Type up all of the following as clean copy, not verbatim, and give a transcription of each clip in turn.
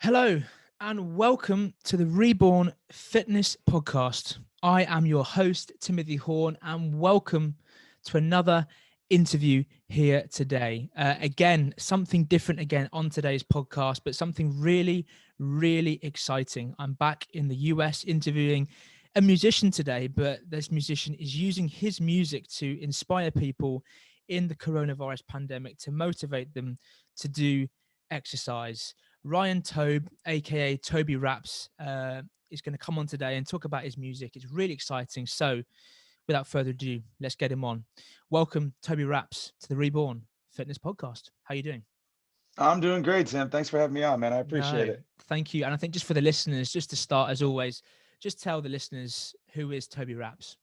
Hello and welcome to the Reborn Fitness Podcast. I am your host, Timothy Horn, and welcome to another interview here today. Again, something different again on today's podcast, but something really, really exciting. I'm back in the US interviewing a musician today, but this musician is using his music to inspire people in the coronavirus pandemic, to motivate them to do exercise. Ryan Tobbe, aka Tobbe Raps, is going to come on today and talk about his music. It's really exciting. So, without further ado, let's get him on. Welcome, Tobbe Raps, to the Reborn Fitness Podcast. How are you doing? I'm doing great, Tim. Thanks for having me on, man. I appreciate No, it. thank you. And I think just for the listeners, just to start as always, just tell the listeners who is Tobbe Raps.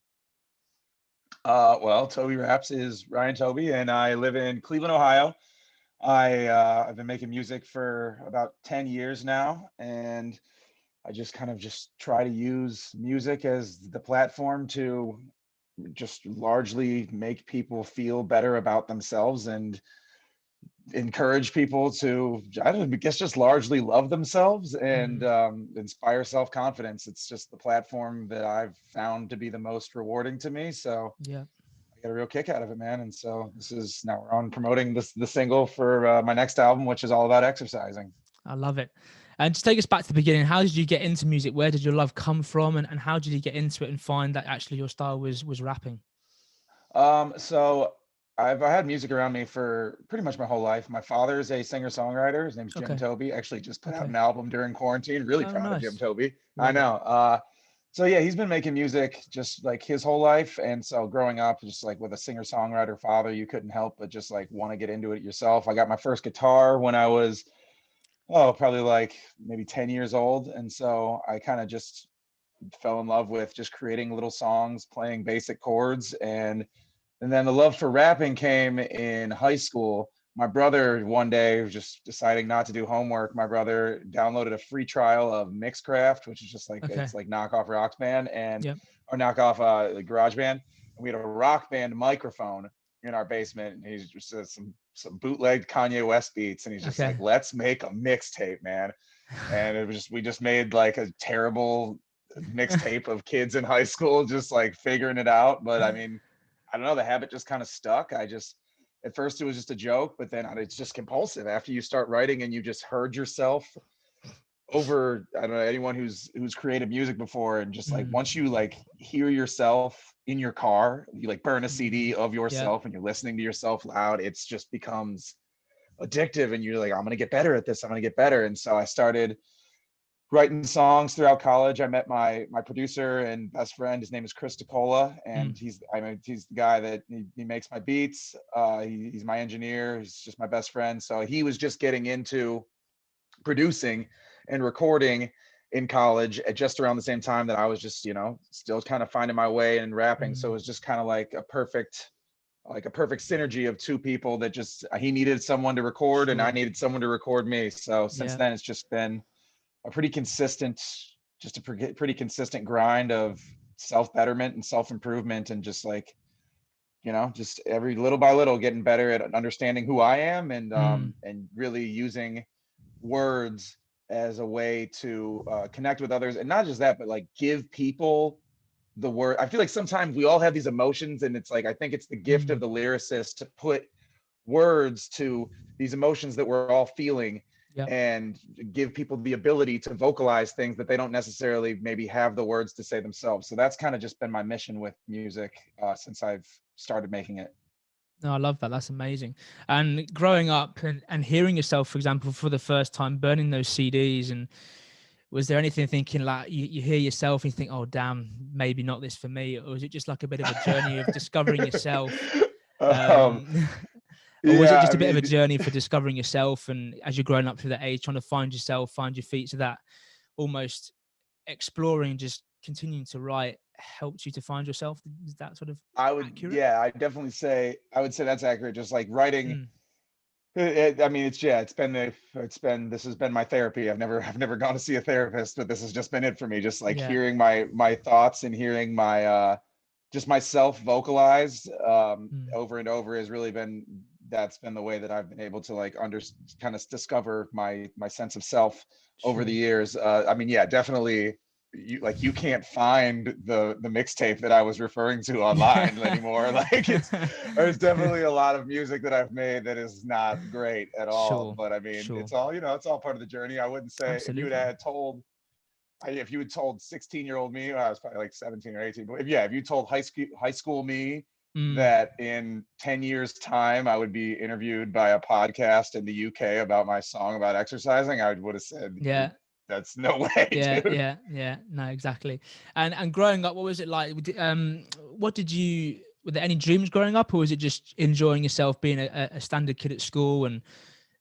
Well, Toby Raps is Ryan Tobbe, and I live in Cleveland, Ohio. I've been making music for about 10 years now, and I just kind of just try to use music as the platform to just largely make people feel better about themselves and encourage people to, I don't know, I guess just largely love themselves and Mm, inspire self-confidence. It's just the platform that I've found to be the most rewarding to me. So yeah, I get a real kick out of it, man. And so this is now we're on promoting the single for my next album, which is all about exercising. I love it. And just take us back to the beginning. How did you get into music? Where did your love come from? And how did you get into it and find that actually your style was rapping? So I had music around me for pretty much my whole life. My father is a singer-songwriter. His name's Jim Okay. Tobbe. Actually just put out Okay. an album during quarantine. Really Oh, proud of Jim nice. Tobbe. I Love it. know. So yeah, he's been making music just like his whole life. And so growing up, just like with a singer-songwriter father, you couldn't help but just like want to get into it yourself. I got my first guitar when I was, probably like maybe 10 years old. And so I kind of just fell in love with just creating little songs, playing basic chords, and then the love for rapping came in high school. My brother one day was just deciding not to do homework. My brother downloaded a free trial of Mixcraft, which is just like Okay. it's like knockoff Rock Band and Yep. or knockoff like Garage Band. And we had a Rock Band microphone in our basement, and he's just some bootlegged Kanye West beats, and he's just Okay. like, "Let's make a mixtape, man." And it was just we just made like a terrible mixtape of kids in high school just like figuring it out. But I mean, I don't know, the habit just kind of stuck. I just at first it was just a joke, but then it's just compulsive after you start writing and you just heard yourself over, I don't know, anyone who's created music before, and just like Mm, once you like hear yourself in your car, you like burn a mm, CD of yeah. yourself and you're listening to yourself loud, it's just becomes addictive, and you're like, I'm gonna get better at this, I'm gonna get better. And so I started writing songs throughout college. I met my producer and best friend. His name is Chris DeCola, Mm, and he's the guy that he makes my beats. He's my engineer. He's just my best friend. So he was just getting into producing and recording in college at just around the same time that I was just still kind of finding my way and rapping. So it mm, was just kind of like a perfect synergy of two people that just he needed someone to record and I sure. needed someone to record me. So since Yeah. then it's just been a pretty consistent, just a pretty consistent grind of self betterment and self improvement, and just like just every little by little getting better at understanding who I am, Mm, and really using words as a way to connect with others, and not just that, but like give people the word. I feel like sometimes we all have these emotions, and it's like I think it's the gift of mm, the lyricist to put words to these emotions that we're all feeling, yeah. and give people the ability to vocalize things that they don't necessarily maybe have the words to say themselves. So that's kind of just been my mission with music since I've started making it. No, I love that. That's amazing. And growing up and hearing yourself, for example, for the first time, burning those CDs, and was there anything thinking like you hear yourself and you think, oh, damn, maybe not this for me? Or was it just like a bit of a journey of discovering yourself? um, Um, or was it yeah, just I a bit of a mean, journey for discovering yourself? And as you're growing up through that age, trying to find yourself, find your feet, so that almost exploring, just continuing to write helped you to find yourself? Is that sort of accurate? I would say that's accurate. Just like writing. Mm, I mean, this has been my therapy. I've never gone to see a therapist, but this has just been it for me. Just like yeah. hearing my thoughts and hearing my just myself vocalized Mm, over and over has really been that's been the way that I've been able to like kind of discover my sense of self over the Sure. years. I mean, yeah, definitely. You can't find the mixtape that I was referring to online anymore. Like there's definitely a lot of music that I've made that is not great at all. Sure. But I mean, Sure. it's all, it's all part of the journey. I wouldn't say if you Absolutely. if you had told 16-year-old me, well, I was probably like 17 or 18, but if you told high school me Mm. that in 10 years time I would be interviewed by a podcast in the UK about my song about exercising, I would have said, Yeah. that's no way, Yeah, dude. yeah, yeah. No, exactly. And growing up, what was it like? What did you? Were there any dreams growing up, or was it just enjoying yourself, being a standard kid at school and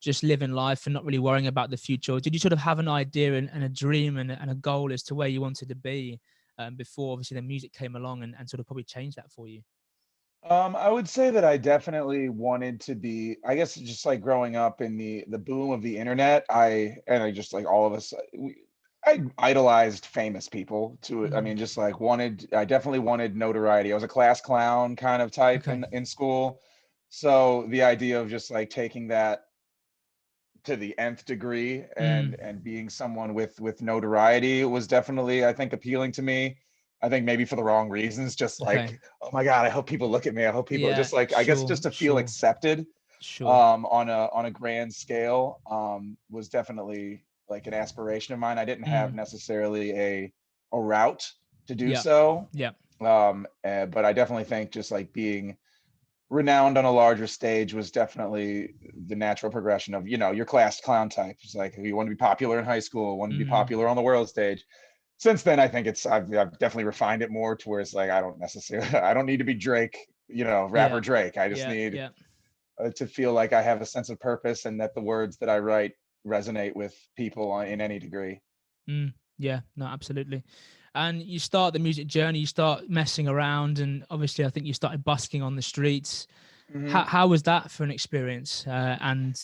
just living life and not really worrying about the future? Or did you sort of have an idea and a dream and a goal as to where you wanted to be before obviously the music came along and sort of probably changed that for you? I would say that I definitely wanted to be, I guess, just like growing up in the boom of the internet. I just like all of us, I idolized famous people I Mm. mean, just like I definitely wanted notoriety. I was a class clown kind of type Okay. in school. So the idea of just like taking that to the nth degree Mm. and being someone with notoriety was definitely, I think, appealing to me. I think maybe for the wrong reasons, just Okay. like, oh my God, I hope people look at me. I hope people Yeah. just like, I guess Sure. just to feel Sure. accepted Sure. on a grand scale was definitely like an aspiration of mine. I didn't have Mm. necessarily a route to do Yeah. so. Yeah. But I definitely think just like being renowned on a larger stage was definitely the natural progression of, your class clown type. It's like you want to be popular in high school, want to be Mm. popular on the world stage. Since then, I think I've definitely refined it more to where it's like I don't need to be Drake, rapper Yeah. Drake. I just Yeah. need Yeah. to feel like I have a sense of purpose and that the words that I write resonate with people in any degree. Mm, yeah, no, absolutely. And you start the music journey, you start messing around, and obviously, I think you started busking on the streets. Hmm. How was that for an experience? And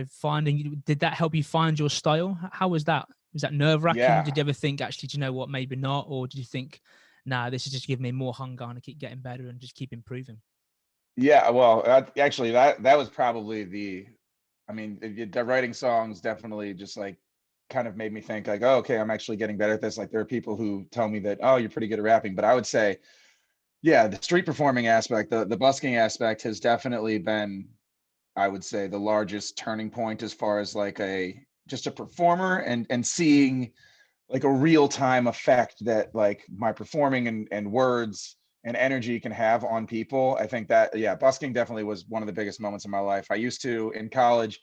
finding, did that help you find your style? How was that? Was that nerve wracking? Yeah. Did you ever think, actually, do you know what, maybe not? Or did you think, nah, this is just giving me more hunger and I keep getting better and just keep improving? Yeah. Well, actually, that was probably I mean, the writing songs definitely just like kind of made me think like, oh, okay, I'm actually getting better at this. Like there are people who tell me that, oh, you're pretty good at rapping, but I would say, yeah, the street performing aspect, the busking aspect has definitely been, I would say, the largest turning point as far as like just a performer and seeing like a real time effect that like my performing and words and energy can have on people. I think that, yeah, busking definitely was one of the biggest moments in my life. I used to in college,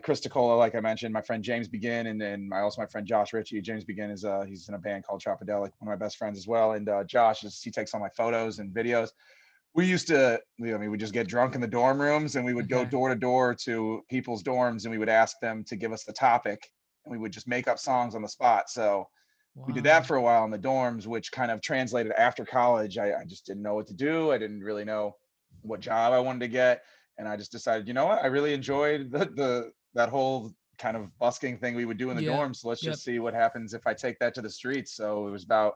Chris Ticola, like I mentioned, my friend James Begin, and then also my friend Josh Ritchie. James Begin is he's in a band called Tropadelic, one of my best friends as well. And he takes all my photos and videos. We used to, we just get drunk in the dorm rooms and we would go Okay. door to door to people's dorms and we would ask them to give us the topic and we would just make up songs on the spot. So we did that Wow. for a while in the dorms, which kind of translated after college. I just didn't know what to do. I didn't really know what job I wanted to get. And I just decided, you know what? I really enjoyed that whole kind of busking thing we would do in the Yeah. dorms. So let's Yep. just see what happens if I take that to the streets. So it was about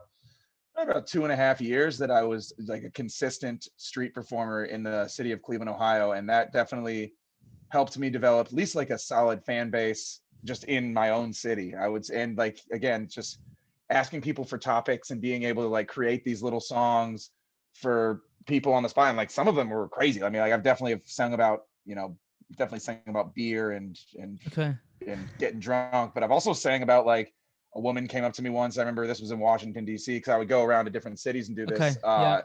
2.5 years that I was like a consistent street performer in the city of Cleveland, Ohio. And that definitely helped me develop at least like a solid fan base just in my own city. And like, again, just asking people for topics and being able to like create these little songs for people on the spot. And like some of them were crazy. I mean, like I've definitely have sung about, definitely sang about beer Okay. and getting drunk, but I've also sang about like a woman came up to me once. I remember this was in Washington, D.C., because I would go around to different cities and do this. Okay. Yeah.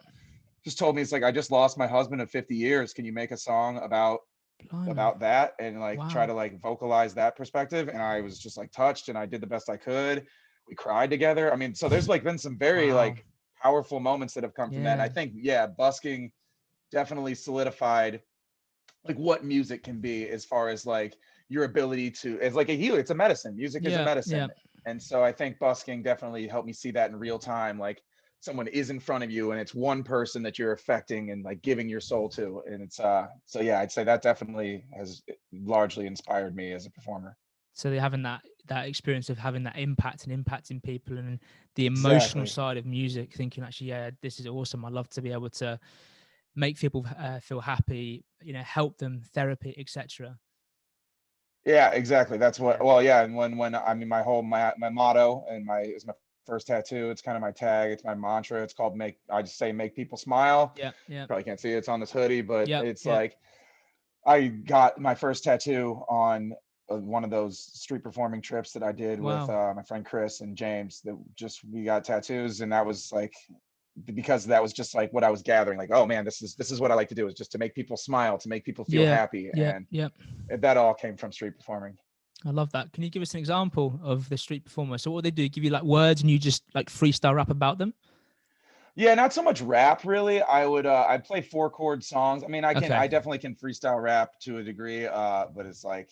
Just told me, it's like, I just lost my husband of 50 years. Can you make a song Blimey. about that and like try Wow. to like vocalize that perspective? And I was just like touched and I did the best I could. We cried together. I mean, so there's like been some very Wow. like powerful moments that have come from that. And I Yeah. think, yeah, busking definitely solidified like what music can be as far as like your ability to, it's like a healer, it's a medicine. Music is a Yeah. Yeah. medicine. And so I think busking definitely helped me see that in real time. Like someone is in front of you and it's one person that you're affecting and like giving your soul to. And it's so yeah, I'd say that definitely has largely inspired me as a performer. So they're having that experience of having that impact and impacting people and the emotional Exactly. side of music, thinking actually, yeah, this is awesome. I love to be able to make people feel happy, help them, therapy, etc. Yeah, exactly. That's what. Yeah. Well, yeah, and when I mean my motto and my first tattoo. It's kind of my tag. It's my mantra. It's called make. I just say make people smile. Yeah. You Yeah. probably can't see it. It's on this hoodie, but Yeah. it's Yeah. like I got my first tattoo on one of those street performing trips that I did with Wow. my friend Chris and James. That just we got tattoos, and that was like because that was just like what I was gathering. Like, oh man, this is what I like to do is just to make people smile, to make people feel Yeah. happy, Yeah. and Yeah. that all came from street performing. I love that. Can you give us an example of the street performer? So what they do, give you like words and you just like freestyle rap about them? Yeah, not so much rap really. I'd play 4 chord songs. I mean, Okay. I definitely can freestyle rap to a degree, but it's like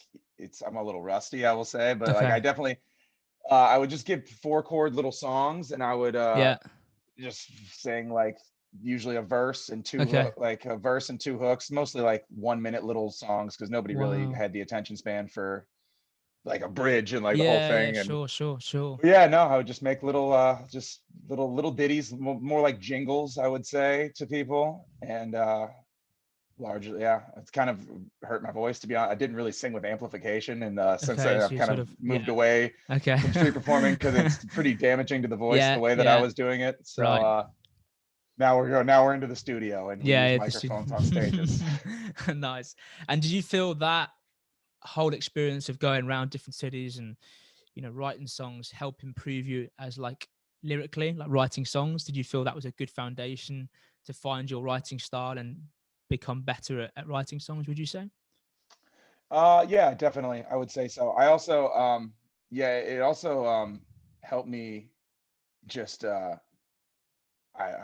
I'm a little rusty, I will say, but like Okay. I definitely I would just give 4 chord little songs and I would Yeah. just sing like usually a verse and Okay. like a verse and 2 hooks, mostly like 1 minute little songs because nobody really Wow. had the attention span for like a bridge and like the whole Yeah. Yeah. thing. And Sure. Sure. Sure. yeah, no, I would just make little just little ditties, more like jingles, I would say, to people. And largely, yeah, it's kind of hurt my voice, to be honest. I didn't really sing with amplification, and since Okay. then So I've you kind sort of of, yeah. moved away Okay. from street performing because it's pretty damaging to the voice Yeah. the way that I Yeah. was doing it. So Right. now we're into the studio and we use Yeah. microphones on stages. Nice. And did you feel that whole experience of going around different cities and writing songs help improve you as like lyrically, like writing songs? Did you feel that was a good foundation to find your writing style and become better at writing songs, would you say? Yeah, definitely, I would say so. I also yeah, it also helped me just I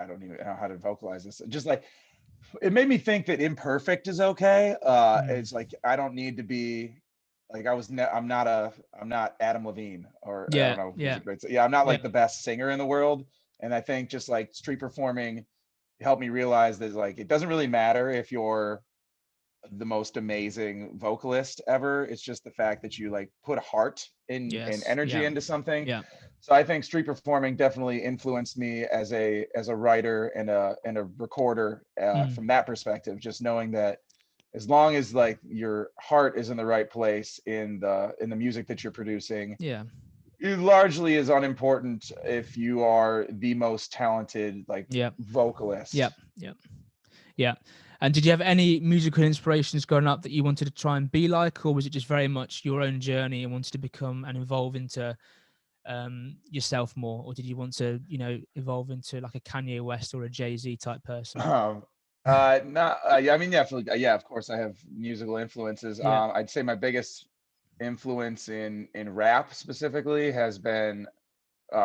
don't even know how to vocalize this. Just like it made me think that imperfect is okay. Mm. It's like I don't need to be like I'm not Adam Levine or I Yeah, don't know who's yeah, a yeah, I'm not yeah, like the best singer in the world. And I think just like street performing helped me realize that like it doesn't really matter if you're the most amazing vocalist ever. It's just the fact that you like put heart and yes, energy yeah, into something. yeah. So I think street performing definitely influenced me as a writer and a recorder Mm. from that perspective. Just knowing that as long as like your heart is in the right place in the music that you're producing, Yeah, it largely is unimportant if you are the most talented like yeah, yeah, vocalist. yeah, yeah. And did you have any musical inspirations growing up that you wanted to try and be like, or was it just very much your own journey and wanted to become and evolve into yourself more, or did you want to, evolve into like a Kanye West or a Jay-Z type person? Um, not, yeah, I mean, yeah, yeah, of course, I have musical influences. Yeah. I'd say my biggest influence in rap specifically has been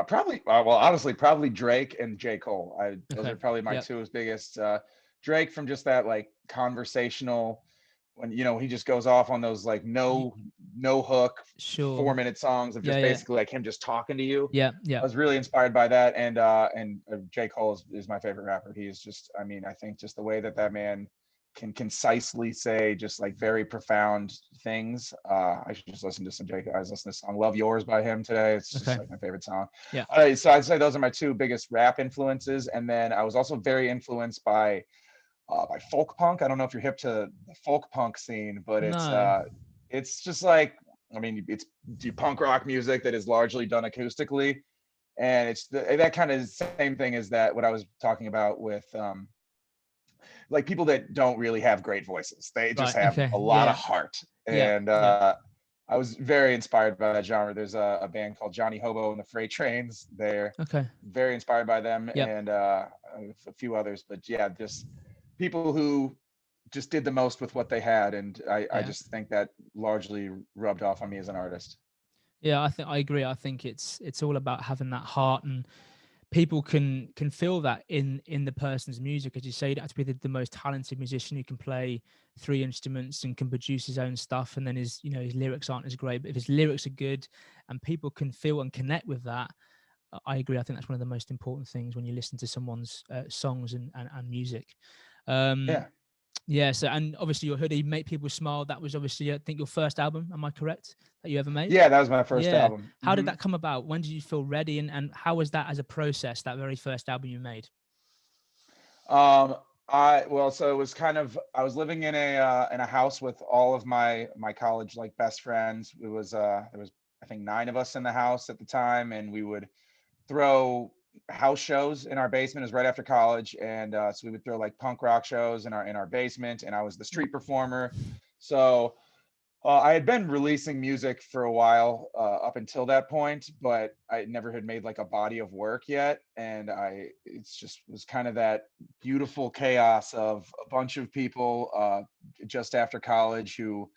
probably, well, honestly, probably Drake and J. Cole. Those Okay. are probably my Yep. two biggest. Drake from just that like conversational when he just goes off on those like Y- no hook Sure. 4 minute songs of Yeah. just Yeah. basically like him just talking to you. Yeah. Yeah. I was really inspired by that, and J. Cole is my favorite rapper. He is just, I mean, I think just the way that man can concisely say just like very profound things. I should just listen to some J. I was listening to the song "Love Yours" by him today. It's just Okay. like my favorite song. Yeah. So I'd say those are my two biggest rap influences, and then I was also very influenced by folk punk. I don't know if you're hip to the folk punk scene, but No. it's just like, I mean, it's punk rock music that is largely done acoustically, and it's that kind of same thing as that what I was talking about with like people that don't really have great voices. They just Right. have Okay. a lot of Yeah. heart, Yeah. and Yeah. I was very inspired by that genre. There's a band called Johnny Hobo and the Freight Trains. They're Okay. very inspired by them, Yep. and a few others. But yeah, just people who just did the most with what they had, and I Yeah. just think that largely rubbed off on me as an artist. Yeah. I think I agree. I think it's all about having that heart, and people can feel that in the person's music. As you say, you don't have to be the most talented musician who can play 3 instruments and can produce his own stuff, and then his lyrics aren't as great. But if his lyrics are good and people can feel and connect with that, I agree. I think that's one of the most important things when you listen to someone's songs and music. Um, Yeah, yeah. So, and obviously your hoodie, Make People Smile, that was obviously, I think, your first album. Am I correct? That you ever made? yeah, that was my first Yeah. album. How did that come about? When did you feel ready? And how was that as a process, that very first album you made? Well, so it was kind of, I was living in a house with all of my college like best friends. It was there was I think 9 of us in the house at the time, and we would throw house shows in our basement. It was right after college, and so we would throw like punk rock shows in our basement, and I was the Yeah. street performer. So I had been releasing music for a while up until that point, but I never had made like a body of work yet. And it's just was kind of that beautiful chaos of a bunch of people just after college who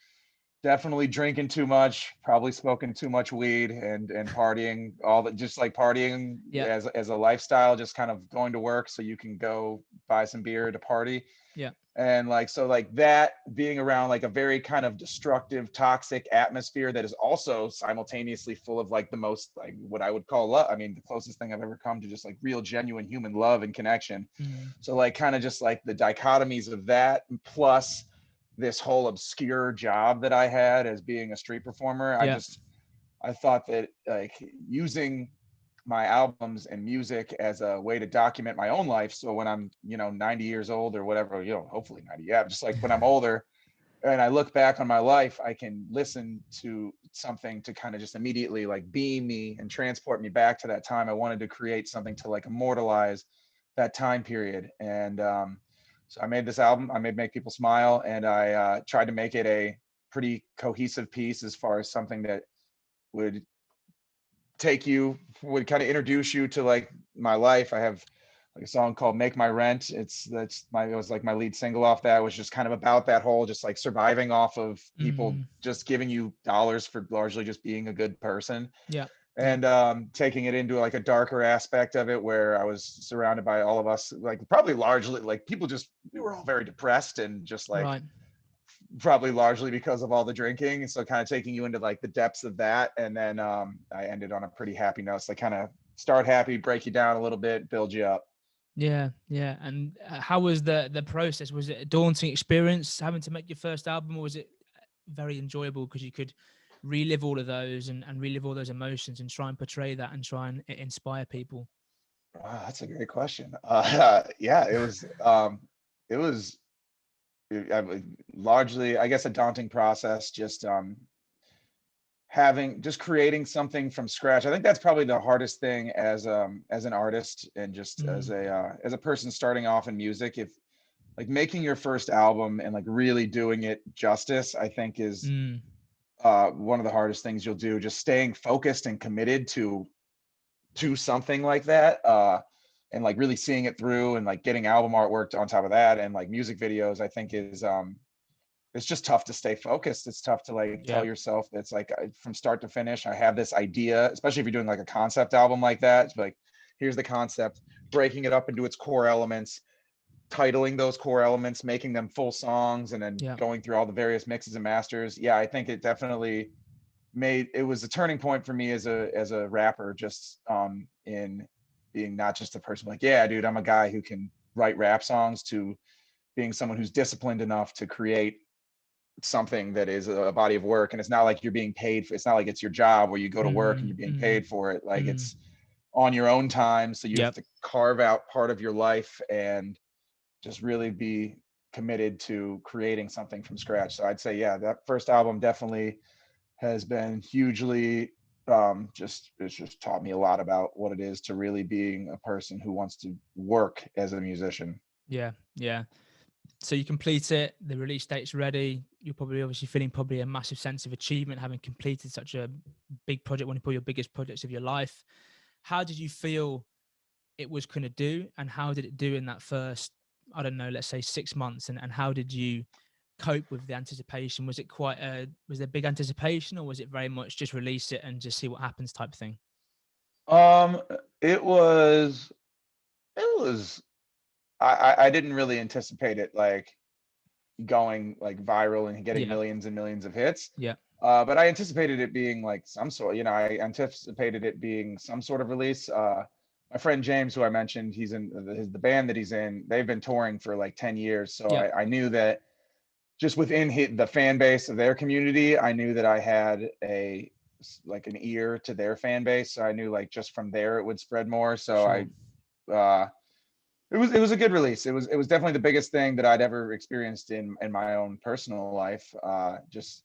definitely drinking too much, probably smoking too much weed and partying, all that, just like partying Yeah. as a lifestyle, just kind of going to work so you can go buy some beer to party. Yeah. And like so like that being around like a very kind of destructive toxic atmosphere that is also simultaneously full of like the most like what I would call love. I mean, the closest thing I've ever come to just like real genuine human love and connection. Mm. So like kind of just like the dichotomies of that, plus this whole obscure job that I had as being a street performer. Yeah. I thought that like using my albums and music as a way to document my own life. So when I'm, 90 years old or whatever, hopefully 90, yeah, just like when I'm older and I look back on my life, I can listen to something to kind of just immediately like beam me and transport me back to that time. I wanted to create something to like immortalize that time period. And so I made this album. I made Make People Smile, and I tried to make it a pretty cohesive piece as far as something that would would kind of introduce you to like my life. I have like a song called Make My Rent. It was like my lead single off that. It was just kind of about that whole just like surviving off of people Mm. just giving you dollars for largely just being a good person. Yeah. Yeah. And taking it into like a darker aspect of it where I was surrounded by all of us, like probably largely like people just, we were all very depressed and just like Right. probably largely because of all the drinking. So kind of taking you into like the depths of that. And then I ended on a pretty happy note. So I kind of start happy, break you down a little bit, build you up. Yeah. Yeah. And how was the process? Was it a daunting experience having to make your first album, or was it very enjoyable because you could relive all of those and relive all those emotions and try and portray that and try and inspire people? Wow, that's a great question. Yeah, it was largely, I guess, a daunting process. Just just creating something from scratch. I think that's probably the hardest thing as an artist and just Mm. as a person starting off in music. If like making your first album and like really doing it justice, I think is Mm. one of the hardest things you'll do. Just staying focused and committed to something like that. And like really seeing it through and like getting album artwork on top of that and like music videos, I think is it's just tough to stay focused. It's tough to like tell Yeah. yourself that's like from start to finish, I have this idea, especially if you're doing like a concept album like that. It's like, here's the concept, breaking it up into its core elements, titling those core elements, making them full songs, and then Yeah. going through all the various mixes and masters. Yeah, I think it definitely it was a turning point for me as a rapper, just in being not just a person like, yeah, dude, I'm a guy who can write rap songs, to being someone who's disciplined enough to create something that is a body of work. And it's not like you're being paid for, it's not like it's your job where you go to work and Mm. you're being Mm. paid for it. Like Mm. it's on your own time. So you have Yep. to carve out part of your life and just really be committed to creating something from scratch. So I'd say, yeah, that first album definitely has been hugely just it's just taught me a lot about what it is to really being a person who wants to work as a musician. Yeah. Yeah. So you complete it, the release date's ready. You're probably obviously feeling probably a massive sense of achievement having completed such a big project, one of your biggest projects of your life. How did you feel it was going to do, and how did it do in that first, I don't know, let's say 6 months? And how did you cope with the anticipation? Was it was there big anticipation, or was it very much just release it and just see what happens type thing? Um, it was it was I didn't really anticipate it like going like viral and getting Yeah. millions and millions of hits. Yeah. But I anticipated it being like some sort, I anticipated it being some sort of release. My friend James, who I mentioned, he's in the band that he's in, they've been touring for like 10 years. So Yeah. I knew that just within the fan base of their community, I knew that I had like an ear to their fan base. So I knew like just from there it would spread more. So Sure. uh, It was a good release. It was definitely the biggest thing that I'd ever experienced in my own personal life. Just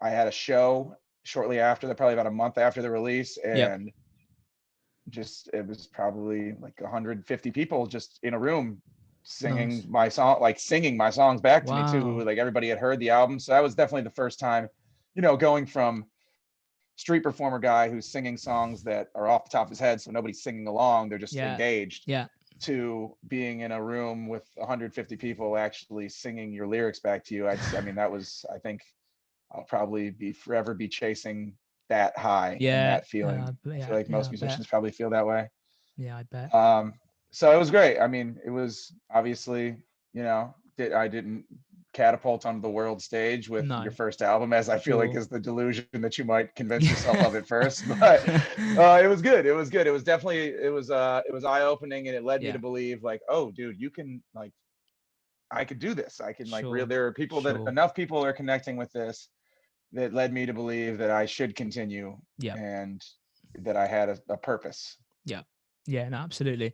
I had a show shortly after that, probably about a month after the release, Yep. and just it was probably like 150 people just in a room singing Nice. my song, like singing my songs back to me too. Wow. Like everybody had heard the album, so that was definitely the first time, going from street performer guy who's singing songs that are off the top of his head, so nobody's singing along, they're just Yeah. engaged, Yeah. to being in a room with 150 people actually singing your lyrics back to you. I mean, that was, I think I'll probably be forever be chasing that high and Yeah. that feeling. I feel Yeah. like Yeah. most I bet. musicians probably feel that way. Yeah. I bet. Um, so it was great. I mean, it was obviously, I didn't catapult onto the world stage with your No. first album, as I feel like Sure. is the delusion that you might convince yourself Yeah. of at first. But it was good. It was good. It was definitely it was eye opening, and it led me to Yeah. believe like, oh, dude, you can like I could do this. I can like real. Sure. There are people that Sure. enough people are connecting with this that led me to believe that I should continue Yeah. and that I had a purpose. Yeah. Yeah. No, absolutely.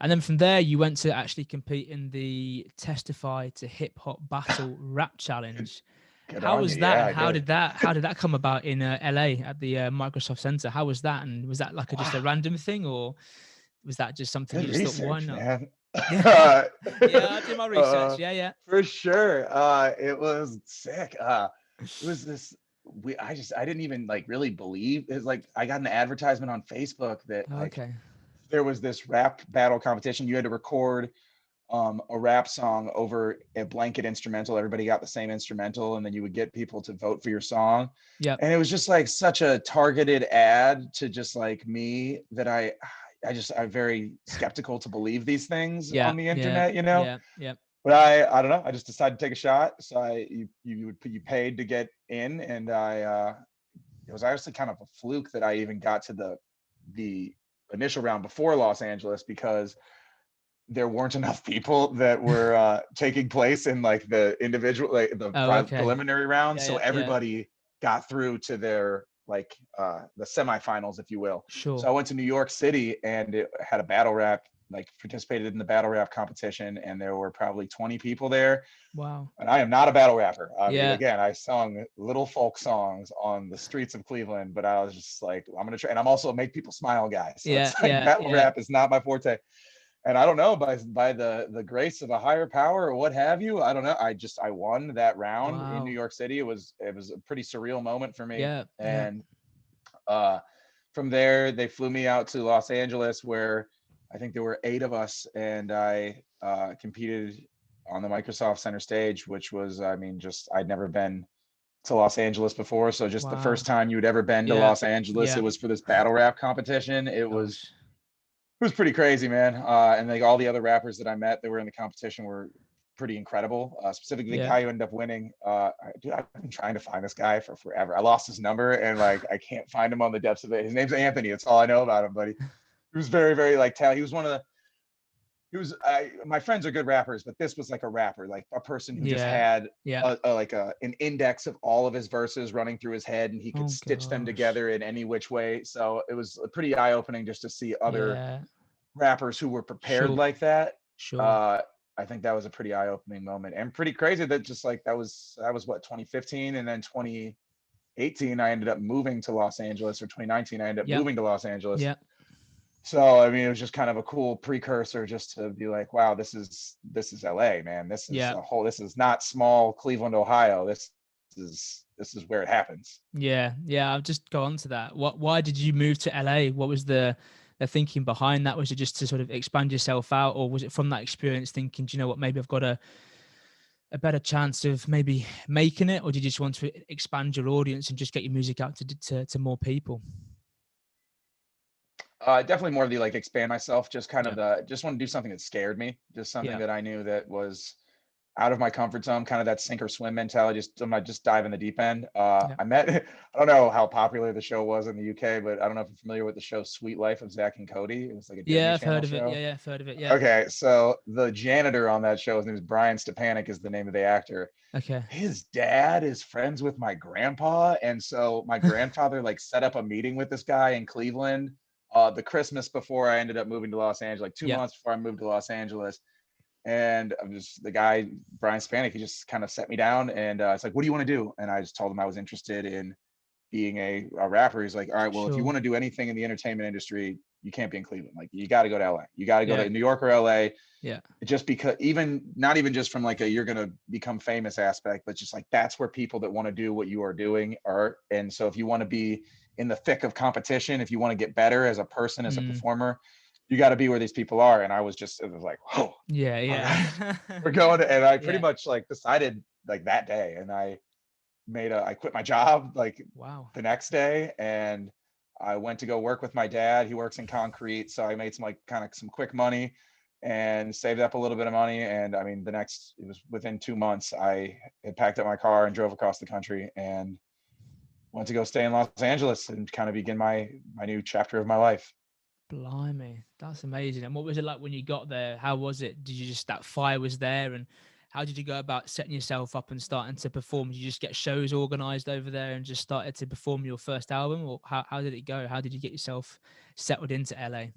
And then from there, you went to actually compete in the Testify to Hip Hop Battle Rap Good, Challenge. good How on you. was that, Yeah, and I did. how did that come about in LA at the Microsoft Center? How was that, and was that like just a Wow. random thing, or was that just something you Good just thought, why research, not? man. Yeah, uh, yeah, I did my research. Yeah, yeah. for sure. It was sick. It was this I didn't even like really believe it's like I got an advertisement on Facebook that like Okay. there was this rap battle competition. You had to record a rap song over a blanket instrumental. Everybody got the same instrumental, and then you would get people to vote for your song. Yep. And it was just like such a targeted ad to just like me that I'm very skeptical to believe these things Yeah. on the Yeah. internet, Yeah. Yeah. But I don't know. I just decided to take a shot. So you paid to get in, and it was actually kind of a fluke that I even got to the initial round before Los Angeles, because there weren't enough people that were taking place in like the individual, like the Oh, okay. preliminary round. Yeah. So Yeah. Yeah. everybody got through to their like the semifinals, if you will. So Sure. I went to New York City, and it had a battle rap, like participated in the battle rap competition, and there were probably 20 people there. Wow. And I am not a battle rapper. I mean, Yeah. again, I sung little folk songs on the streets of Cleveland, but I was just like, I'm gonna try. And I'm also a make people smile guy, so Yeah. it's like Yeah. battle Yeah. rap is not my forte. And I don't know, by the grace of a higher power or what have you, I don't know. I won that round in New Wow. York City. It was a pretty surreal moment for me. Yeah. Yeah. And uh, from there, they flew me out to Los Angeles, where I think there were 8 of us, and I competed on the Microsoft Center stage, which was, I mean, just I'd never been to Los Angeles before. So just the Wow. first time you'd ever been to Yeah. Los Angeles, Yeah. it was for this battle rap competition. Gosh. It was pretty crazy, man. And like all the other rappers that I met that were in the competition were pretty incredible. Specifically, the Yeah. guy who ended up winning, dude, I've been trying to find this guy for forever. I lost his number, and like I can't find him on the depths of it. His name's Anthony. That's all I know about him, buddy. He was very, very like talented. He was one of the. He was. My friends are good rappers, but this was like a rapper, like a person who just Yeah. had Yeah. an index of all of his verses running through his head, and he could Oh stitch them gosh. together in any which way. So it was pretty eye opening just to see other Yeah. rappers who were prepared Sure. like that. Sure. Uh, I think that was a pretty eye-opening moment, and pretty crazy that just like that was what 2015, and then 2018 I ended up moving to Los Angeles, or 2019 I ended up Yep. moving to Los Angeles. Yep. So I mean, it was just kind of a cool precursor, just to be like, wow, this is LA, man. Yeah. This is not small Cleveland, Ohio. This is where it happens. Yeah. Yeah. I'll just go on to that. Why did you move to LA? What was the thinking behind that? Was it just to sort of expand yourself out, or was it from that experience thinking, do you know what, maybe I've got a better chance of maybe making it, or did you just want to expand your audience and just get your music out to more people? Definitely more of the like expand myself, just kind Yeah. of just want to do something that scared me, just something Yeah. that I knew that was out of my comfort zone, kind of that sink or swim mentality. I'm not just dive in the deep end. Yeah. I met, I don't know how popular the show was in the UK, but I don't know if you're familiar with the show Sweet Life of Zach and Cody. It was like a Yeah. Disney I've heard Channel of it. Yeah. show. Yeah. I've heard of it. Yeah. Okay, so the janitor on that show, his name is Brian Stepanek, is the name of the actor. Okay. His dad is friends with my grandpa, and so my grandfather like set up a meeting with this guy in Cleveland the Christmas before I ended up moving to Los Angeles, like 2 months before I moved to Los Angeles. And I'm just the guy, Brian Spanik, he just kind of set me down and it's like, what do you want to do? And I just told him I was interested in being a rapper. He's like, all right, well, if you Sure. want to do anything in the entertainment industry, you can't be in Cleveland. Like, you got to go to LA. You got to go Yeah. to New York or LA. Yeah. Just because, not even just from like a you're gonna become famous aspect, but just like that's where people that want to do what you are doing are. And so if you want to be in the thick of competition, if you want to get better as a person, as a performer, you got to be where these people are. And I was just, it was like, oh, Yeah. all right, Yeah. we're going to, and I pretty Yeah. much like decided like that day, and I quit my job like Wow. the next day, and I went to go work with my dad. He works in concrete, so I made some like kind of some quick money and saved up a little bit of money. And I mean, it was within 2 months, I had packed up my car and drove across the country and went to go stay in Los Angeles and kind of begin my new chapter of my life. Blimey, that's amazing. And what was it like when you got there? How was it? Did you just, that fire was there? And how did you go about setting yourself up and starting to perform? Did you just get shows organized over there and just started to perform your first album? Or how did it go? How did you get yourself settled into LA?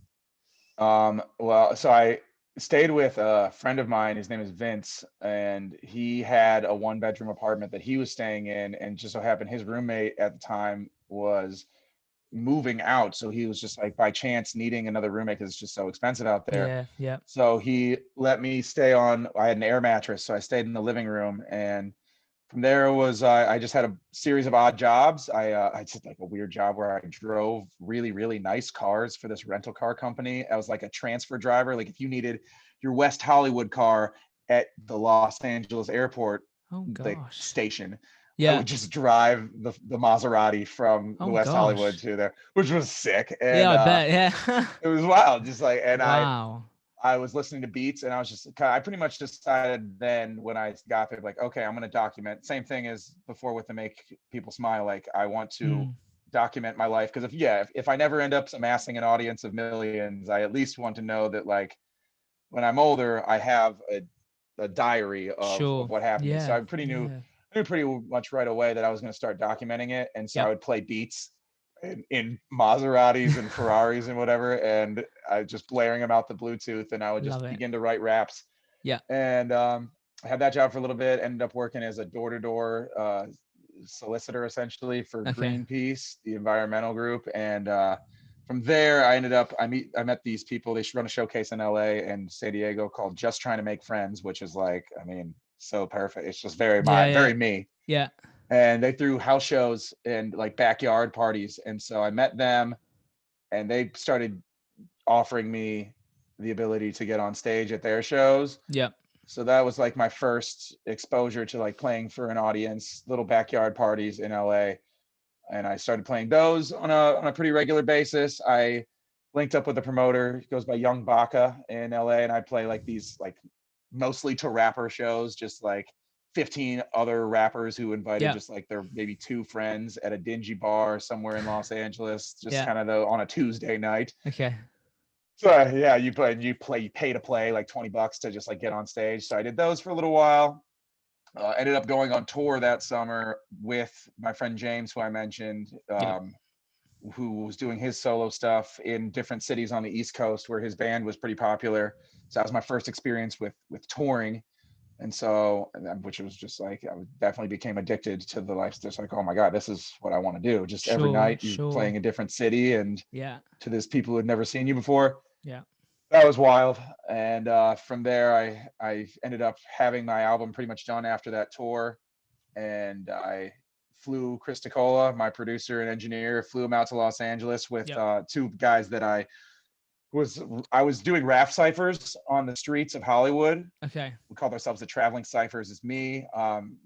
Well, so I stayed with a friend of mine. His name is Vince, and he had a 1-bedroom apartment that he was staying in. And just so happened his roommate at the time was moving out. So he was just like by chance needing another roommate because it's just so expensive out there. Yeah. Yeah. So he let me stay on, I had an air mattress. So I stayed in the living room, and from there was I just had a series of odd jobs. I did like a weird job where I drove really, really nice cars for this rental car company. I was like a transfer driver. Like if you needed your West Hollywood car at the Los Angeles airport, Oh the gosh. station, I Yeah. would just drive the Maserati from the Oh West Hollywood gosh. to there, which was sick. Yeah, And I bet. Yeah. it was wild. Just like, and Wow. I was listening to beats, and I was just I pretty much decided then when I got there, like, okay, I'm going to document. Same thing as before with the Make People Smile. Like, I want to Mm. document my life, because if I never end up amassing an audience of millions, I at least want to know that like when I'm older, I have a diary of Sure. what happened to me. So Yeah. Yeah. I knew pretty much right away that I was going to start documenting it. And so I Yep. would play beats in Maseratis and Ferraris and whatever, and I just blaring them out the Bluetooth, and I would Love just it. begin to write raps. Yeah. And I had that job for a little bit. Ended up working as a door-to-door solicitor, essentially, for Okay. Greenpeace, the environmental group. And from there, I met these people. They run a showcase in LA and San Diego called Just Trying to Make Friends, which is like, I mean, so perfect. It's just Yeah. Yeah. very me. Yeah. And they threw house shows and like backyard parties. And so I met them, and they started offering me the ability to get on stage at their shows. Yeah. So that was like my first exposure to like playing for an audience, little backyard parties in LA. And I started playing those on a pretty regular basis. I linked up with a promoter. He goes by Young Baka in LA, and I play like these like mostly to rapper shows, just like 15 other rappers who invited Yeah. just like their maybe 2 friends at a dingy bar somewhere in Los Angeles, just Yeah. kind of on a Tuesday night. Okay. So yeah, you pay to play like $20 to just like get on stage. So I did those for a little while. Ended up going on tour that summer with my friend James, who I mentioned, Yep. who was doing his solo stuff in different cities on the East Coast where his band was pretty popular. So that was my first experience with touring. And so, which was just like, I definitely became addicted to the life. Just like, oh my God, this is what I want to do. Just every Sure. night you're Sure. playing a different city and Yeah. to this people who had never seen you before. Yeah. That was wild. And from there, I ended up having my album pretty much done after that tour. And I flew Chris Nicola, my producer and engineer, flew him out to Los Angeles with Yep. 2 guys that I was doing rap ciphers on the streets of Hollywood. Okay. We called ourselves the Traveling Ciphers. It's me,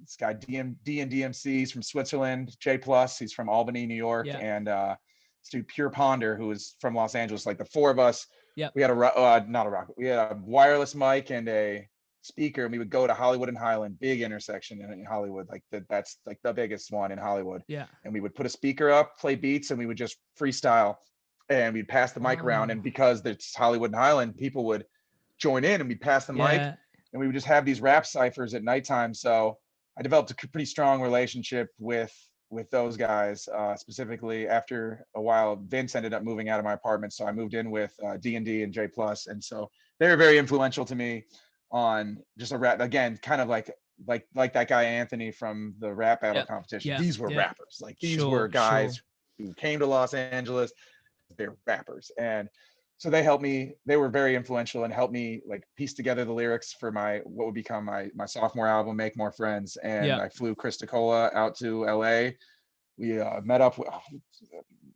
this guy D and DMC, he's from Switzerland. J Plus, he's from Albany, New York, Yeah. and this dude Pure Ponder, who is from Los Angeles. Like the 4 of us, Yep. we had not a rocket. We had a wireless mic and a speaker, and we would go to Hollywood and Highland, big intersection in Hollywood, like that's like the biggest one in Hollywood. Yeah. And we would put a speaker up, play beats, and we would just freestyle, and we'd pass the mic around. Wow. And because it's Hollywood and Highland, people would join in, and we'd pass the mic, Yeah. and we would just have these rap ciphers at nighttime. So I developed a pretty strong relationship with with those guys, specifically after a while. Vince ended up moving out of my apartment, so I moved in with D&D and J Plus, and so they were very influential to me on just a rap, again, kind of like that guy Anthony from the rap battle Yeah. competition. Yeah. These were Yeah. rappers. Like these were Sure. Sure. guys who came to Los Angeles. They're rappers, and so they helped me. They were very influential and helped me like piece together the lyrics for my what would become my sophomore album, Make More Friends. And Yeah. I flew Chris Cola out to LA. We met up.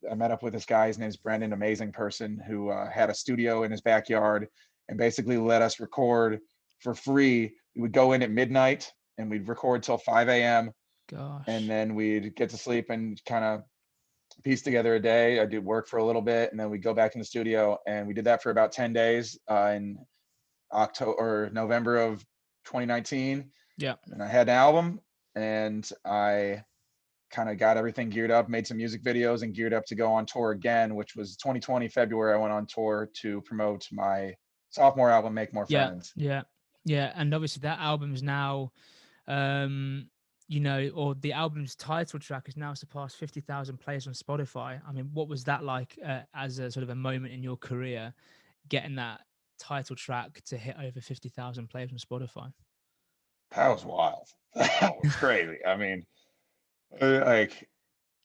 I met up with this guy. His name's Brendan, amazing person who had a studio in his backyard and basically let us record for free. We would go in at midnight and we'd record till 5 a.m. and Gosh. then we'd get to sleep and kind of piece together a day. I did work for a little bit and then we'd go back in the studio, and we did that for about 10 days in October or November of 2019. Yeah. And I had an album, and I kind of got everything geared up, made some music videos, and geared up to go on tour again, which was 2020 February. I went on tour to promote my sophomore album, Make More Yeah. Friends. Yeah. Yeah. And obviously that album is now, or the album's title track has now surpassed 50,000 plays on Spotify. I mean, what was that like as a sort of a moment in your career, getting that title track to hit over 50,000 plays on Spotify? That was wild. That was crazy. I mean, like,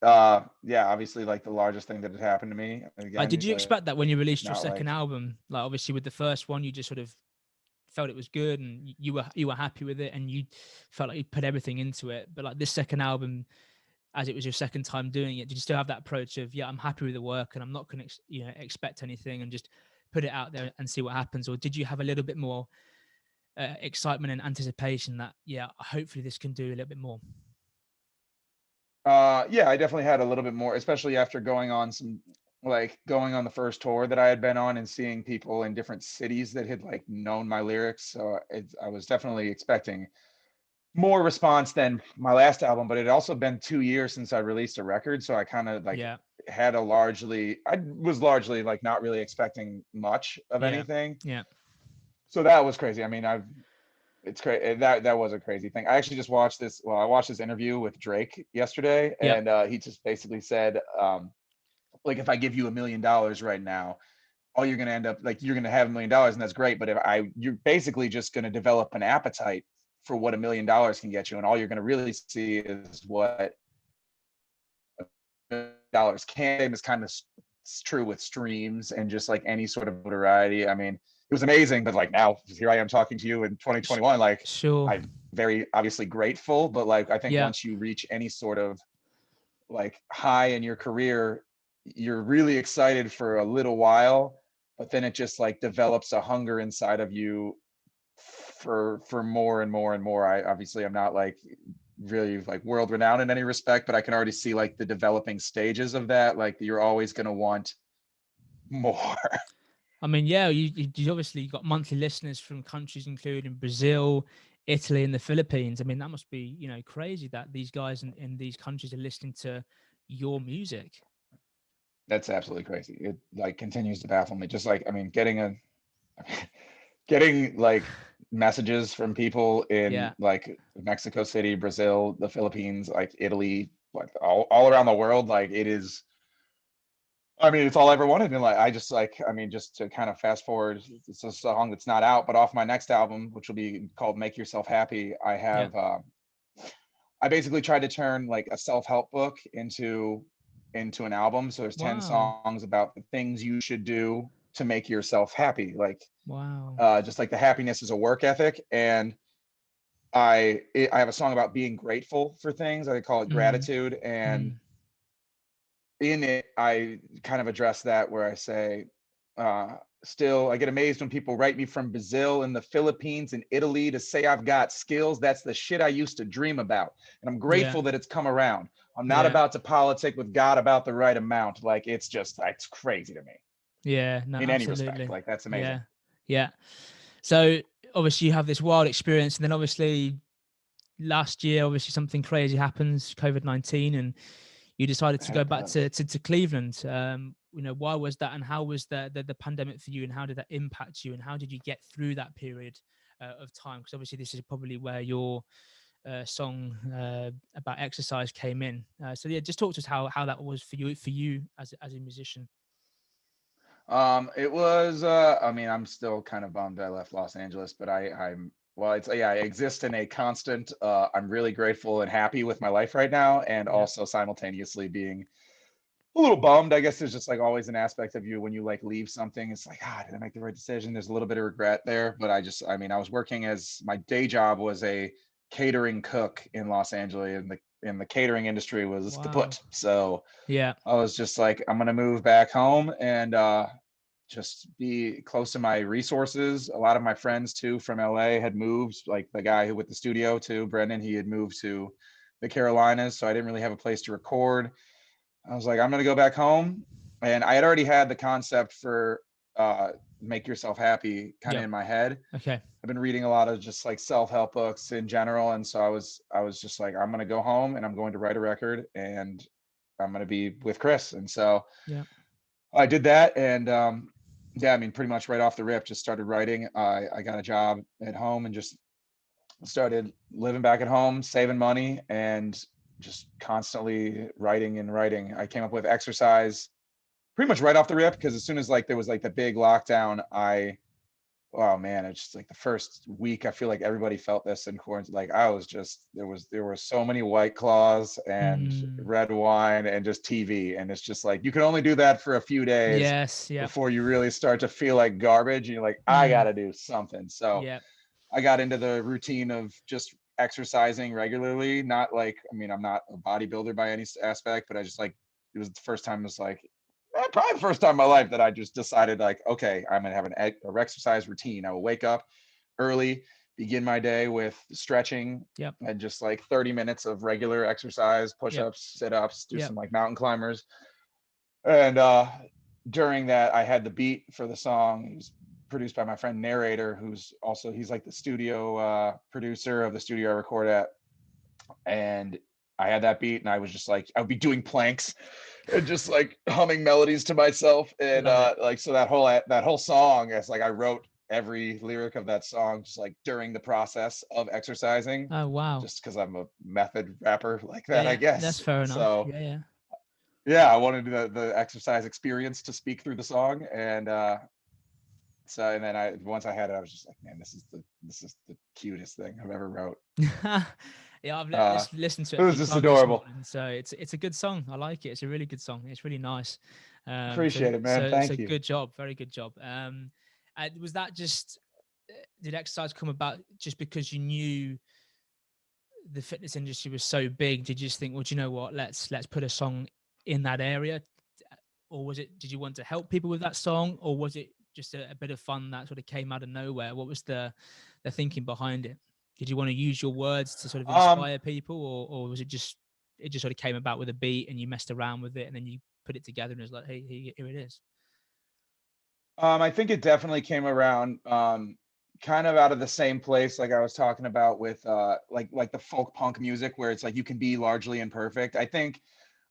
yeah, obviously, like the largest thing that had happened to me. Did Again, you expect that when you released your not second like, album? Like, obviously, with the first one, you just sort of felt it was good and you were happy with it and you felt like you put everything into it. But like this second album, as it was your second time doing it, did you still have that approach of, yeah, I'm happy with the work and I'm not going to expect anything and just put it out there and see what happens? Or did you have a little bit more excitement and anticipation that, yeah, hopefully this can do a little bit more? yeah, I definitely had a little bit more, especially after going on the first tour that I had been on and seeing people in different cities that had like known my lyrics. So I was definitely expecting more response than my last album, but it had also been 2 years since I released a record. So I kind of like Yeah. I was largely like not really expecting much of Yeah. anything. Yeah. So that was crazy. I mean, it's crazy. That was a crazy thing. I actually just watched this. Well, I watched this interview with Drake yesterday, Yeah. and he just basically said, like, if I give you $1 million right now, all you're gonna end up like you're gonna have $1 million, and that's great. But you're basically just gonna develop an appetite for what $1 million can get you, and all you're gonna really see is what $1 can. Is kind of true with streams and just like any sort of notoriety. I mean, it was amazing, but like now here I am talking to you in 2021. Like Sure. I'm very obviously grateful, but like I think Yeah. once you reach any sort of like high in your career, you're really excited for a little while, but then it just like develops a hunger inside of you for more and more and more. I'm not like really like world renowned in any respect, but I can already see like the developing stages of that. Like you're always going to want more. I mean, yeah, you obviously got monthly listeners from countries including Brazil, Italy, and the Philippines. I mean, that must be, crazy that these guys in these countries are listening to your music. That's absolutely crazy. It like continues to baffle me. Just like, I mean, getting like messages from people in Yeah. like Mexico City, Brazil, the Philippines, like Italy, like all around the world. Like it is, I mean, it's all I ever wanted. And like, I just like, I mean, just to kind of fast forward, it's a song that's not out, but off my next album, which will be called Make Yourself Happy, Yeah. I basically tried to turn like a self-help book into an album. So there's 10 Wow. songs about the things you should do to make yourself happy. Like Wow. just like the happiness is a work ethic. And I have a song about being grateful for things. I call it Mm. gratitude. And Mm. in it, I kind of address that where I say, still, I get amazed when people write me from Brazil and the Philippines and Italy to say I've got skills. That's the shit I used to dream about. And I'm Yeah. grateful that it's come around. I'm not Yeah. about to politic with God about the right amount. Like, it's crazy to me Yeah. No, in any respect. absolutely. Like, that's amazing. Yeah. Yeah. So obviously you have this wild experience, and then obviously last year, obviously something crazy happens, COVID-19, and you decided to go It back does. to Cleveland. Why was that, and how was the pandemic for you, and how did that impact you, and how did you get through that period of time? Because obviously this is probably where your song about exercise came in. So yeah, just talk to us how that was for you as a musician. It was, I mean, I'm still kind of bummed I left Los Angeles, but I'm, well, it's, yeah, I exist in a constant, I'm really grateful and happy with my life right now, and Yeah. also simultaneously being a little bummed. I guess there's just like always an aspect of you when you like leave something. It's like, did I make the right decision? There's a little bit of regret there, but I mean, I was working as my day job was a catering cook in Los Angeles, and the catering industry was Wow. kaput. So Yeah. I was just like, I'm gonna move back home and just be close to my resources. A lot of my friends too from LA had moved, like the guy who with the studio too, Brendan, he had moved to the Carolinas, so I didn't really have a place to record. I was like, I'm gonna go back home, and I had already had the concept for uh, "Make Yourself Happy" kind of Yeah. in my head. Okay. I've been reading a lot of just like self-help books in general, and so I was just like, I'm gonna go home and I'm going to write a record, and I'm gonna be with Chris. And so Yeah. I did that, and yeah, I mean, pretty much right off the rip, just started writing. I got a job at home and just started living back at home, saving money, and just constantly writing and writing. I came up with exercise pretty much right off the rip because as soon as like there was like the big lockdown, oh man, it's just like the first week I feel like everybody felt this in quarantine. Like I was just there were so many White Claws and Mm. red wine and just TV, and it's just like you can only do that for a few days Yes. Yep. before you really start to feel like garbage and you're like, I Mm. gotta do something. So Yep. I got into the routine of just exercising regularly. Not like, I mean, I'm not a bodybuilder by any aspect, but I just like, it was the first time, it was like, probably the first time in my life that I just decided, like, okay, I'm going to have an exercise routine. I will wake up early, begin my day with stretching Yep. and just like 30 minutes of regular exercise, push Yep. ups, sit ups, do Yep. some like mountain climbers. And during that, I had the beat for the song. It was produced by my friend Narrator, who's also he's like the studio producer of the studio I record at. And I had that beat, and I was just like, I would be doing planks and just like humming melodies to myself. And Love it. like so that whole song, it's like I wrote every lyric of that song just like during the process of exercising, Oh wow. just because I'm a method rapper like Yeah. that, I Yeah. That's guess. fair enough. So Yeah. Yeah. yeah, I wanted the exercise experience to speak through the song, and so and then I once I had it, I was just like, man, this is the cutest thing I've ever wrote. Yeah, I've Uh, listened to it it a was few just times this adorable. morning, so it's a good song. I like it. It's a really good song. It's really nice. So Appreciate it, man. so so Thank you. good job, very good job. Was that just did exercise come about just because you knew the fitness industry was so big? Did you just think, well, do you know what? Let's put a song in that area, or was it? Did you want to help people with that song, or was it just a bit of fun that sort of came out of nowhere? What was the thinking behind it? Did you want to use your words to sort of Um, inspire people, or was it just sort of came about with a beat and you messed around with it and then you put it together and it was like, hey, here it is. I think it definitely came around kind of out of the same place like I was talking about with like the folk punk music where it's like you can be largely imperfect. I think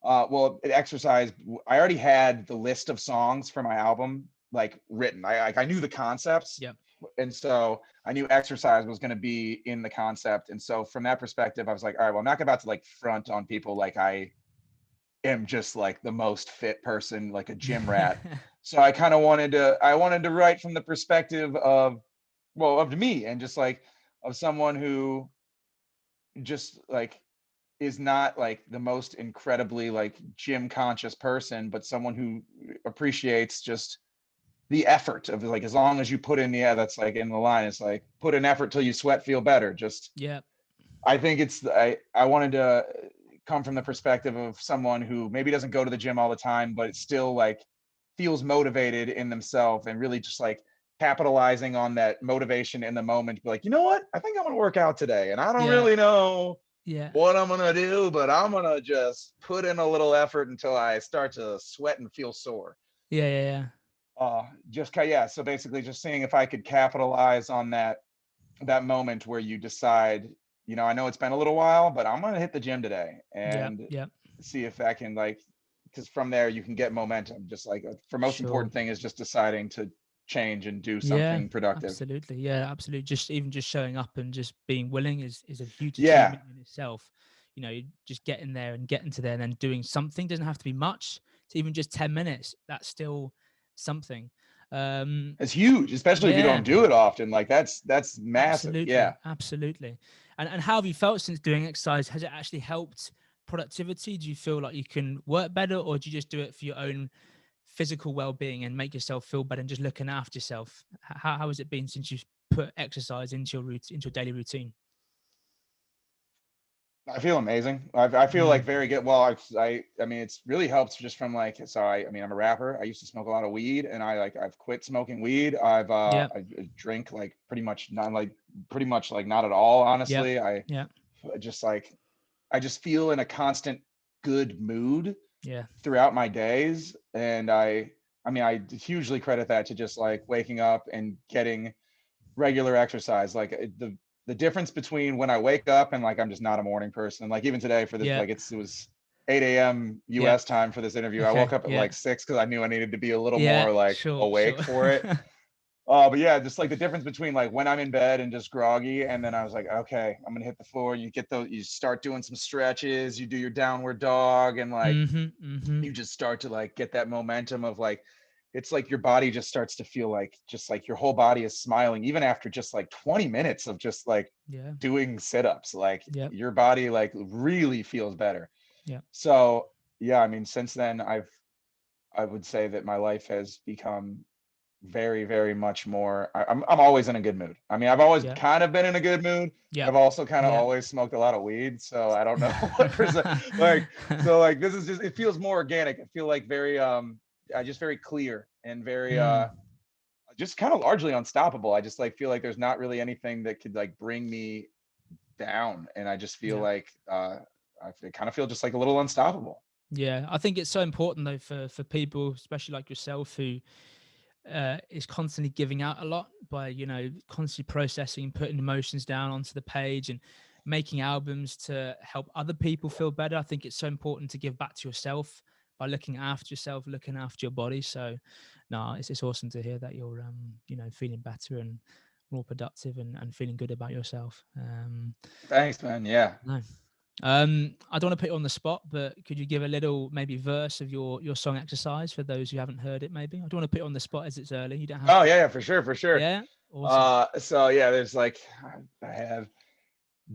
well, exercise, I already had the list of songs for my album like written. I knew the concepts, Yep. and so I knew exercise was going to be in the concept. And so from that perspective, I was like, all right, well, I'm not about to like front on people like I am just like the most fit person, like a gym rat. So I wanted to write from the perspective of, well, of me, and just like of someone who just like is not like the most incredibly like gym conscious person, but someone who appreciates just the effort of like, as long as you put in, yeah, that's like in the line, it's like put in effort till you sweat, feel better. Just, Yep. I think I wanted to come from the perspective of someone who maybe doesn't go to the gym all the time, but still like feels motivated in themselves and really just like capitalizing on that motivation in the moment to be like, you know what? I think I'm going to work out today. And I don't Yeah. really know Yeah. what I'm going to do, but I'm going to just put in a little effort until I start to sweat and feel sore. Yeah. Yeah. Yeah. Yeah. So basically just seeing if I could capitalize on that moment where you decide, you know, I know it's been a little while, but I'm going to hit the gym today Yep. and Yep. see if that can like, because from there you can get momentum. Just like the most Sure. important thing is just deciding to change and do Yeah, something productive. absolutely. Yeah, absolutely. Just showing up and just being willing is a huge Yeah. achievement in itself. You know, just getting there and getting to there and then doing something doesn't have to be much. It's even just 10 minutes. That's still something. Um, It's huge, especially if you yeah, don't do it often. Like that's massive. Yeah. absolutely. Absolutely. And how have you felt since doing exercise? Has it actually helped productivity? Do you feel like you can work better, or do you just do it for your own physical well-being and make yourself feel better and just looking after yourself? How has it been since you've put exercise into your into your daily routine? I feel amazing. I feel like Mm, very good. Well, I mean, it's really helps just from like, so I mean, I'm a rapper. I used to smoke a lot of weed, and I've quit smoking weed. yeah, I drink like pretty much like not at all, yeah, honestly. I yeah, just like, I just feel in a constant good mood yeah, throughout my days. And I mean, I hugely credit that to just like waking up and getting regular exercise. Like the difference between when I wake up and like I'm just not a morning person. Like even today for this, yeah, like it was 8 a.m. yeah. US time for this interview. I woke Okay, up at yeah, like 6 because I knew I needed to be a little yeah, more like sure, awake sure. for it. But yeah, just like the difference between like when I'm in bed and just groggy, and then I was like, okay, I'm gonna hit the floor. You start doing some stretches, you do your downward dog, and like Mm-hmm, mm-hmm. you just start to like get that momentum of like, it's like your body just starts to feel like just like your whole body is smiling even after just like 20 minutes of just like Yeah, doing sit-ups. Like yeah, your body like really feels better. yeah, So yeah, I mean, since then I would say that my life has become very, very much more. I'm always in a good mood. I mean, I've always yeah, kind of been in a good mood, but yeah, I've also kind of yeah. always smoked a lot of weed. So I don't know what percent. Like, so like this is just, it feels more organic. I feel like very just very clear and very Mm, just kind of largely unstoppable. I just like feel like there's not really anything that could like bring me down, and I just feel yeah. like I kind of feel just like a little unstoppable. Yeah, I think it's so important though for people, especially like yourself, who is constantly giving out a lot by constantly processing and putting emotions down onto the page and making albums to help other people feel better. I think it's so important to give back to yourself by looking after yourself, looking after your body. So, no, it's awesome to hear that you're feeling better and more productive and feeling good about yourself. Thanks, man. Yeah. No. I don't want to put you on the spot, but could you give a little maybe verse of your song exercise for those who haven't heard it? Maybe I don't want to put you on the spot as it's early. You don't have Oh to. yeah, yeah, for sure, for sure. Yeah, awesome. So yeah, there's like I have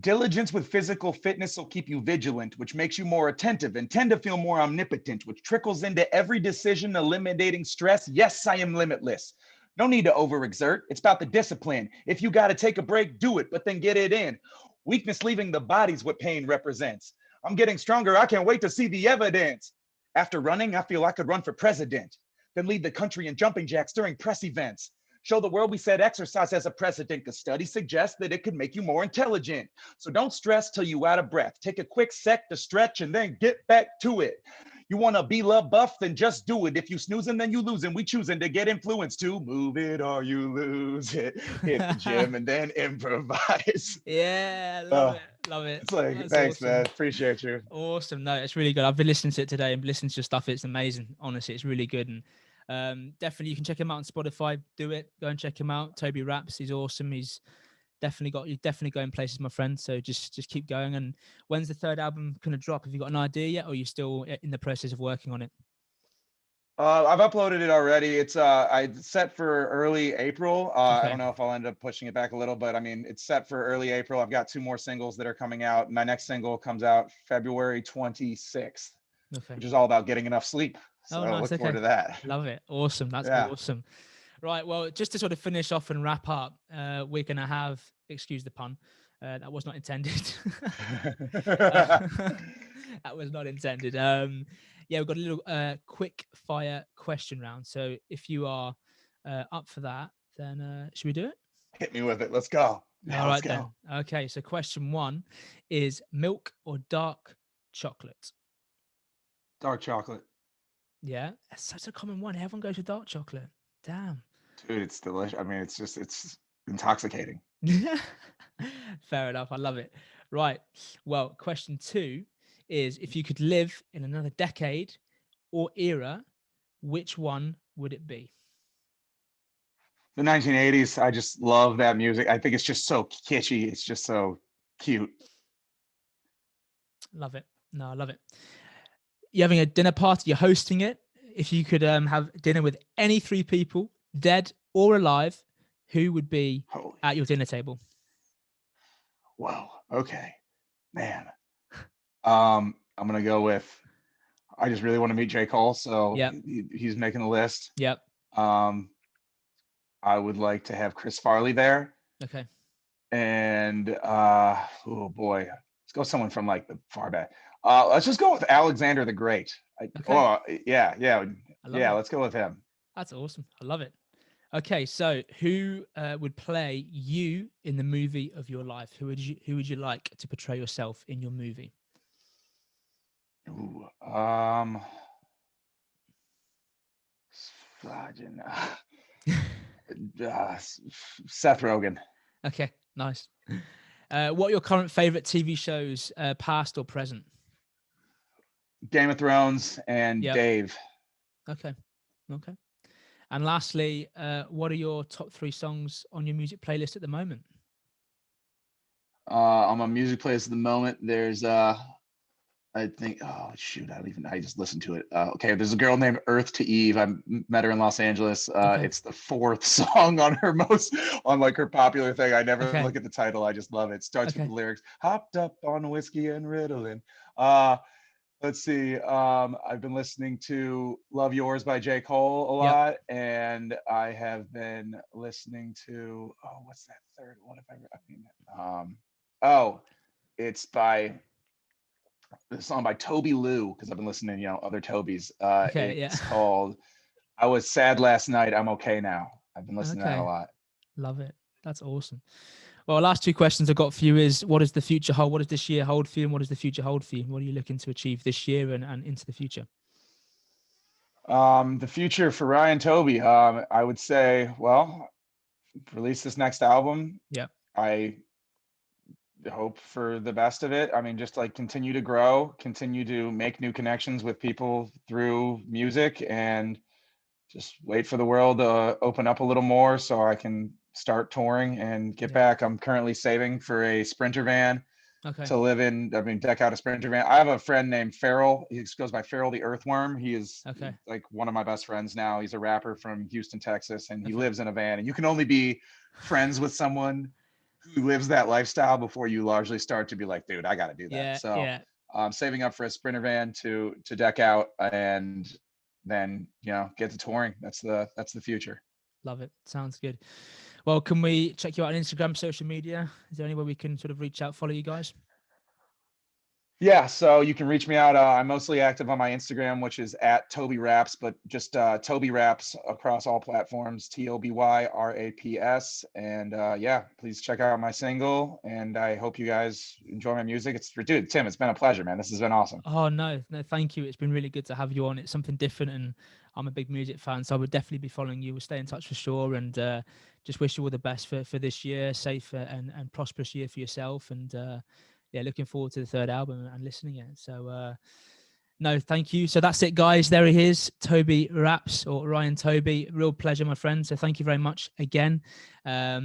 diligence with physical fitness will keep you vigilant, which makes you more attentive and tend to feel more omnipotent, which trickles into every decision, eliminating stress. Yes, I am limitless. No need to overexert. It's about the discipline. If you got to take a break, do it, but then get it in. Weakness leaving the body's what pain represents. I'm getting stronger. I can't wait to see the evidence. After running, I feel I could run for president, then lead the country in jumping jacks during press events. Show the world we said exercise as a precedent, because studies suggest that it could make you more intelligent. So don't stress till you out of breath. Take a quick sec to stretch and then get back to it. You want to be love buff, then just do it. If you snoozing, then you losing. We choosing to get influenced to move it or you lose it. Hit the gym and then improvise. Yeah, love Uh, it, love it. it's like, That's thanks, awesome. man. Appreciate you. Awesome. No, it's really good. I've been listening to it today and listening to your stuff. It's amazing. Honestly, it's really good. And definitely you can check him out on Spotify. Do it. Go and check him out. Toby Raps. He's awesome. You're definitely going places, my friend. So just keep going. And when's the third album gonna drop? Have you got an idea yet, or are you still in the process of working on it? I've uploaded it already. It's I set for early April. I Okay. don't know if I'll end up pushing it back a little, but I mean it's set for early April. I've got two more singles that are coming out. My next single comes out February 26th, Okay. which is all about getting enough sleep. Oh, So nice. look forward Okay. to that. Love it. Awesome. That's Yeah. awesome. Right. Well, just to sort of finish off and wrap up, we're going to have, excuse the pun, that was not intended. Uh, that was not intended. Yeah, we've got a little quick fire question round. So if you are up for that, then should we do it? Hit me with it. Let's go. Yeah, All let's right, go. then. Okay. So question one is milk or dark chocolate? Dark chocolate. Yeah, that's such a common one. Everyone goes with dark chocolate. Damn. Dude, it's delicious. I mean, it's intoxicating. Fair enough. I love it. Right. Well, question two is if you could live in another decade or era, which one would it be? The 1980s, I just love that music. I think it's just so kitschy. It's just so cute. Love it. No, I love it. You're having a dinner party, you're hosting it. If you could have dinner with any three people, dead or alive, who would be Holy, at your dinner table? whoa. Okay, man. I'm gonna go with. I just really want to meet J. Cole, so Yep. he's making the list. Yep. Um, I would like to have Chris Farley there, Okay. and oh boy, let's go someone from like the far back. Let's just go with Alexander the Great. Okay. Oh yeah, yeah, I love yeah. it. Let's go with him. That's awesome. I love it. Okay, so who would play you in the movie of your life? Who would you like to portray yourself in your movie? Ooh, Seth Rogen. Okay, nice. What are your current favorite TV shows, past or present? Game of Thrones and Yep. Dave. Okay. Okay. And lastly, what are your top 3 songs on your music playlist at the moment? On my music playlist at the moment, there's I think, oh shoot, I just listened to it. Okay, there's a girl named Earth to Eve. I met her in Los Angeles. Okay. It's the 4th song on on like her popular thing. I never Okay. look at the title. I just love it. It starts with Okay. the lyrics, hopped up on whiskey and Ritalin. Let's see. I've been listening to Love Yours by J. Cole a Yep. lot, and I have been listening to, oh, what's that third one? It's by the song by Toby Lou, because I've been listening to other Tobys. Okay. Yeah. It's called "I Was Sad Last Night, I'm Okay Now." I've been listening to that a Okay. lot. Love it. That's awesome. Well, last 2 questions I've got for you is, what does the future hold? What does this year hold for you? And what does the future hold for you? What are you looking to achieve this year and into the future? The future for Ryan Tobbe, I would say, well, release this next album. Yeah. I hope for the best of it. I mean, just like continue to grow, continue to make new connections with people through music, and just wait for the world to open up a little more so I can start touring and get Yeah. back. I'm currently saving for a Sprinter van Okay. to live in. I mean, deck out a Sprinter van. I have a friend named Farrell. He goes by Farrell the Earthworm. He is Okay. like one of my best friends now. He's a rapper from Houston, Texas, and he Okay. lives in a van. And you can only be friends with someone who lives that lifestyle before you largely start to be like, dude, I got to do that. Yeah. So Yeah. I'm saving up for a Sprinter van to deck out, and then get to touring. That's the future. Love it. Sounds good. Well, can we check you out on Instagram, social media? Is there anywhere we can sort of reach out, follow you guys? Yeah, so you can reach me out. I'm mostly active on my Instagram, which is at Toby Raps, but just Toby Raps across all platforms, TOBYRAPS. And yeah, please check out my single. And I hope you guys enjoy my music. Dude, Tim, it's been a pleasure, man. This has been awesome. Oh, no, thank you. It's been really good to have you on. It's something different, and I'm a big music fan, so I would definitely be following you. We'll stay in touch for sure, and just wish you all the best for this year, safe and prosperous year for yourself. And yeah, looking forward to the 3rd album and listening it. So no, thank you. So that's it, guys. There he is, Toby Raps, or Ryan Tobbe. Real pleasure, my friend. So thank you very much again. Yeah,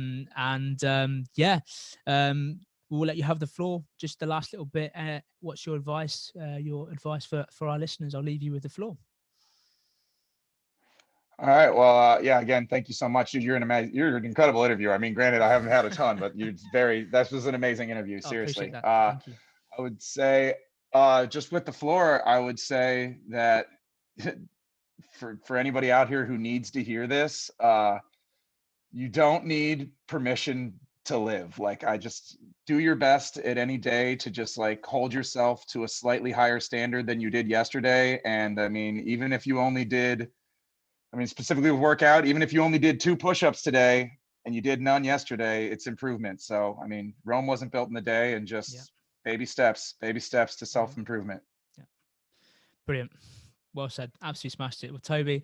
we'll let you have the floor. Just the last little bit. What's your advice? Your advice for our listeners? I'll leave you with the floor. All right. Well, yeah. Again, thank you so much. You're an incredible interviewer. I mean, granted, I haven't had a ton, but that was an amazing interview. I appreciate Seriously. that. Thank you. I would say, just with the floor, I would say that for anybody out here who needs to hear this, you don't need permission to live. Like, I just do your best at any day to just like hold yourself to a slightly higher standard than you did yesterday. And I mean, even if you only did, specifically with workout, even if you only did 2 push-ups today and you did none yesterday, it's improvement. So, I mean, Rome wasn't built in a day, and just baby steps to self-improvement. Yeah. Brilliant. Well said. Absolutely smashed it. Well, Toby,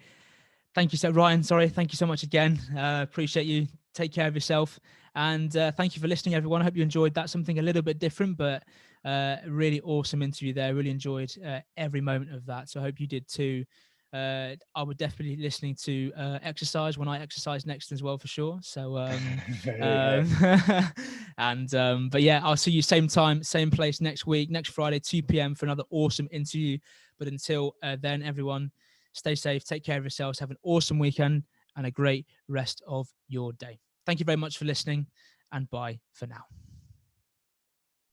thank you. So Ryan, sorry. Thank you so much again. Appreciate you. Take care of yourself. And thank you for listening, everyone. I hope you enjoyed that. Something a little bit different, but really awesome interview there. Really enjoyed every moment of that. So I hope you did too. I would definitely be listening to exercise when I exercise next as well, for sure. So Very good. but yeah, I'll see you same time, same place next week, next Friday, 2 p.m. for another awesome interview. But until then, everyone, stay safe, take care of yourselves, have an awesome weekend and a great rest of your day. Thank you very much for listening, and bye for now.